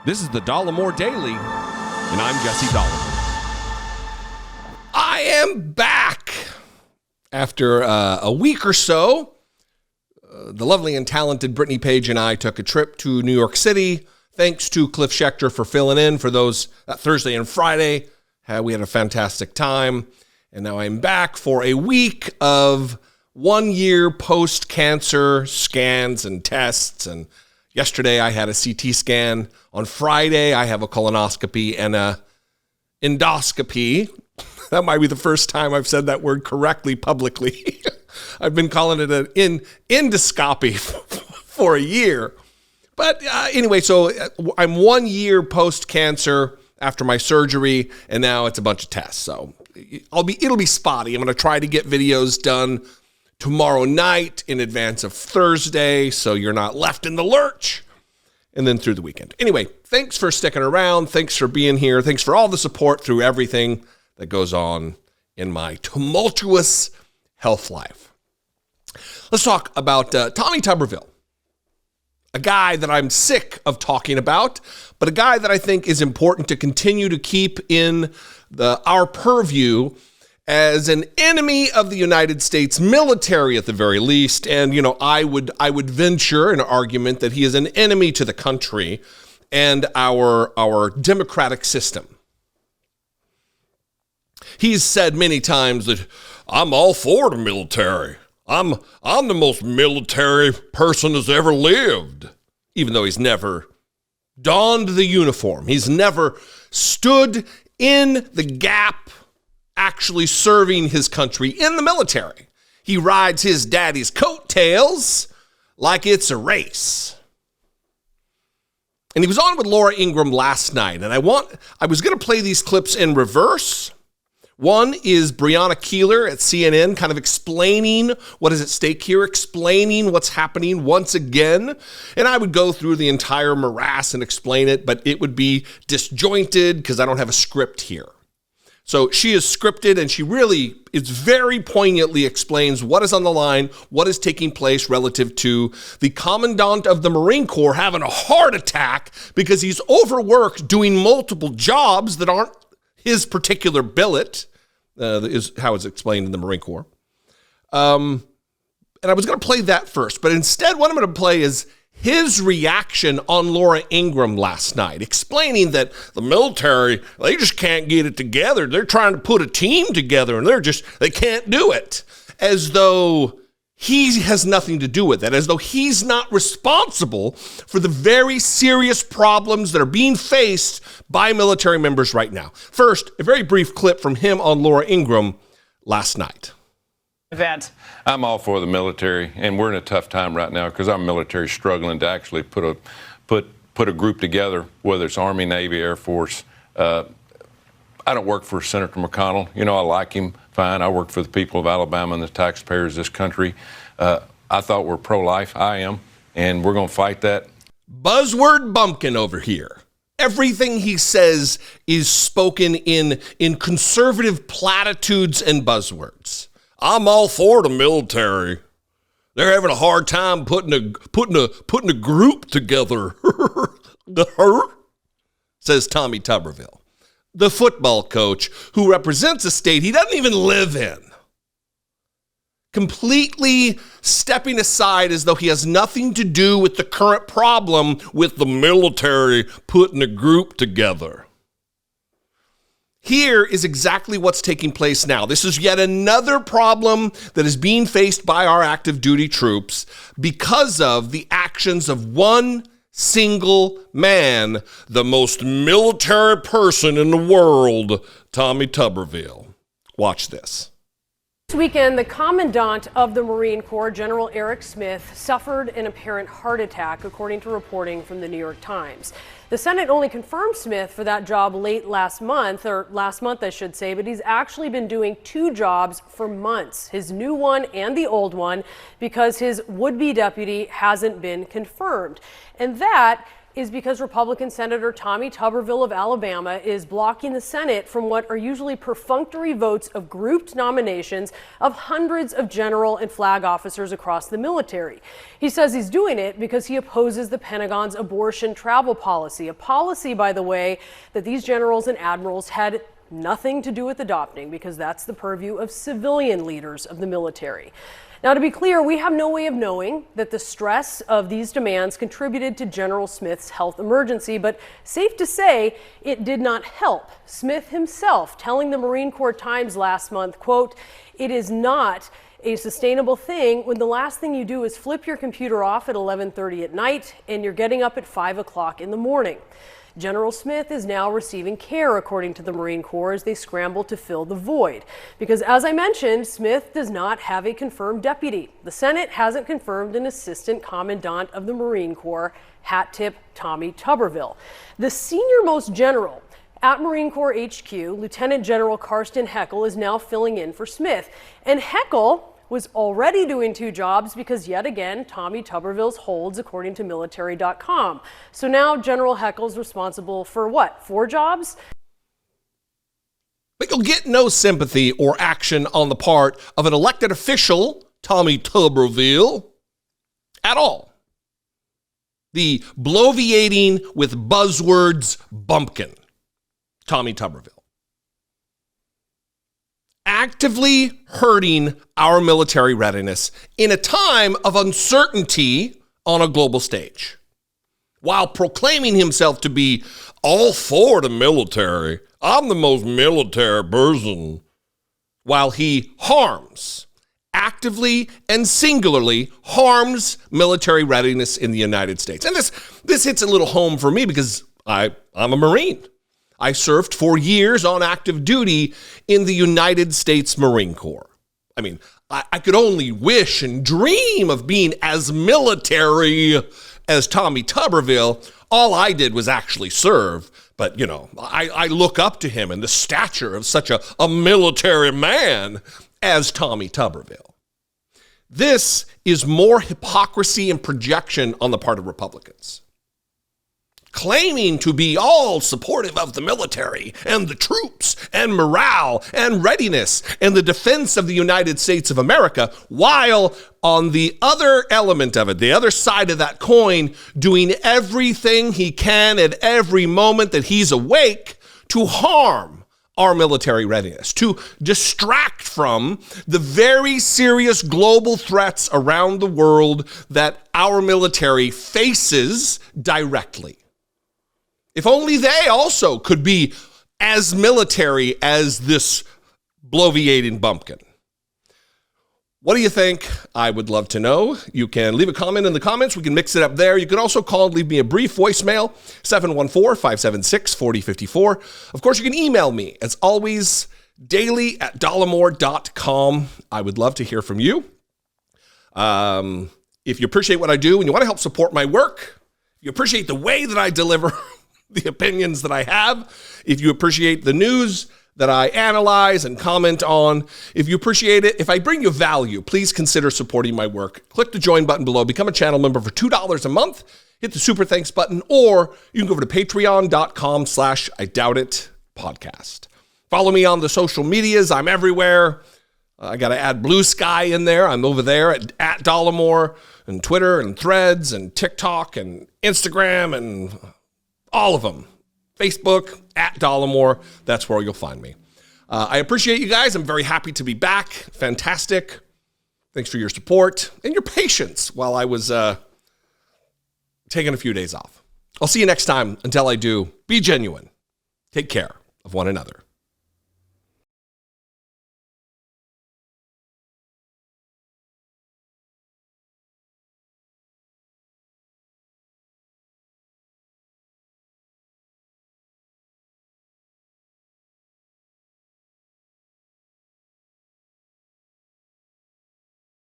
This is the Dollemore Daily, and I'm Jesse Dollemore. I am back after a week or so. The lovely and talented Brittany Page and I took a trip to New York City. Thanks to Cliff Schechter for filling in for those Thursday and Friday. We had a fantastic time. And now I'm back for a week of 1 year post-cancer scans and tests. And yesterday I had a CT scan. On Friday I have a colonoscopy and a endoscopy. That might be the first time I've said that word correctly publicly. I've been calling it an endoscopy for a year. But anyway, so I'm 1 year post-cancer after my surgery, and now it's a bunch of tests. So it'll be spotty. I'm going to try to get videos done tomorrow night in advance of Thursday, so you're not left in the lurch, and then through the weekend. Anyway, thanks for sticking around. Thanks for being here. Thanks for all the support through everything that goes on in my tumultuous health life. Let's talk about Tommy Tuberville, a guy that I'm sick of talking about, but a guy that I think is important to continue to keep in our purview as an enemy of the United States military at the very least. And, you know, I would venture an argument that he is an enemy to the country and our democratic system. He's said many times that I'm all for the military. I'm the most military person that's ever lived, even though he's never donned the uniform. He's never stood in the gap actually serving his country in the military. He rides his daddy's coattails like it's a race. And he was on with Laura Ingraham last night, and I was going to play these clips in reverse. One is Breonna Keeler at CNN kind of explaining what is at stake here, explaining what's happening once again. And I would go through the entire morass and explain it, but it would be disjointed because I don't have a script here. So she is scripted, and she really is very poignantly explains what is on the line, what is taking place relative to the Commandant of the Marine Corps having a heart attack because he's overworked doing multiple jobs that aren't his particular billet, is how it's explained in the Marine Corps. And I was going to play that first, but instead what I'm going to play is his reaction on Laura Ingraham last night, explaining that the military, they just can't get it together. They're trying to put a team together, and they can't do it. As though he has nothing to do with it, as though he's not responsible for the very serious problems that are being faced by military members right now. First, a very brief clip from him on Laura Ingraham last night. I'm all for the military, and we're in a tough time right now because our military is struggling to actually put a group together, whether it's Army, Navy, Air Force. I don't work for Senator McConnell. You know, I like him fine. I work for the people of Alabama and the taxpayers of this country. I thought we're pro-life. I am, and we're going to fight that. Buzzword bumpkin over here. Everything he says is spoken in conservative platitudes and buzzwords. I'm all for the military. They're having a hard time putting a group together. Says Tommy Tuberville, the football coach who represents a state he doesn't even live in. Completely stepping aside as though he has nothing to do with the current problem with the military putting a group together. Here is exactly what's taking place now. This is yet another problem that is being faced by our active duty troops because of the actions of one single man, the most military person in the world, Tommy Tuberville. Watch this. This weekend, the Commandant of the Marine Corps, General Eric Smith, suffered an apparent heart attack, according to reporting from the New York Times. The Senate only confirmed Smith for that job last month, I should say, but he's actually been doing two jobs for months, his new one and the old one, because his would-be deputy hasn't been confirmed. And that is because Republican Senator Tommy Tuberville of Alabama is blocking the Senate from what are usually perfunctory votes of grouped nominations of hundreds of general and flag officers across the military. He says he's doing it because he opposes the Pentagon's abortion travel policy, a policy, by the way, that these generals and admirals had nothing to do with adopting, because that's the purview of civilian leaders of the military. Now, to be clear, we have no way of knowing that the stress of these demands contributed to General Smith's health emergency, but safe to say it did not help. Smith himself telling the Marine Corps Times last month, quote, "It is not a sustainable thing when the last thing you do is flip your computer off at 11:30 at night and you're getting up at 5 o'clock in the morning." General Smith is now receiving care, according to the Marine Corps, as they scramble to fill the void. Because, as I mentioned, Smith does not have a confirmed deputy. The Senate hasn't confirmed an assistant commandant of the Marine Corps, hat tip Tommy Tuberville. The senior-most general at Marine Corps HQ, Lieutenant General Karsten Heckel, is now filling in for Smith. And Heckel was already doing two jobs because, yet again, Tommy Tuberville's holds, according to military.com. So now General Heckel's responsible for what, 4 jobs? But you'll get no sympathy or action on the part of an elected official, Tommy Tuberville, at all. The bloviating with buzzwords bumpkin, Tommy Tuberville. Actively hurting our military readiness in a time of uncertainty on a global stage, while proclaiming himself to be all for the military. I'm the most military person, while he actively and singularly harms military readiness in the United States. And this hits a little home for me because I'm a Marine. I served 4 years on active duty in the United States Marine Corps. I mean, I could only wish and dream of being as military as Tommy Tuberville. All I did was actually serve. But, I look up to him in the stature of such a military man as Tommy Tuberville. This is more hypocrisy and projection on the part of Republicans, claiming to be all supportive of the military and the troops and morale and readiness and the defense of the United States of America, while on the other element of it, the other side of that coin, doing everything he can at every moment that he's awake to harm our military readiness, to distract from the very serious global threats around the world that our military faces directly. If only they also could be as military as this bloviating bumpkin. What do you think? I would love to know. You can leave a comment in the comments. We can mix it up there. You can also call and leave me a brief voicemail, 714-576-4054. Of course, you can email me, as always, daily@dollemore.com. I would love to hear from you. If you appreciate what I do and you want to help support my work, you appreciate the way that I deliver the opinions that I have, if you appreciate the news that I analyze and comment on, if you appreciate it, if I bring you value, please consider supporting my work. Click the join button below, become a channel member for $2 a month, hit the super thanks button, or you can go over to patreon.com/IDoubtIt podcast. Follow me on the social medias. I'm everywhere. I got to add Blue Sky in there. I'm over there at Dollemore, and Twitter and Threads and TikTok and Instagram and all of them. Facebook, @Dollemore. That's where you'll find me. I appreciate you guys. I'm very happy to be back. Fantastic. Thanks for your support and your patience while I was taking a few days off. I'll see you next time. Until I do, be genuine. Take care of one another.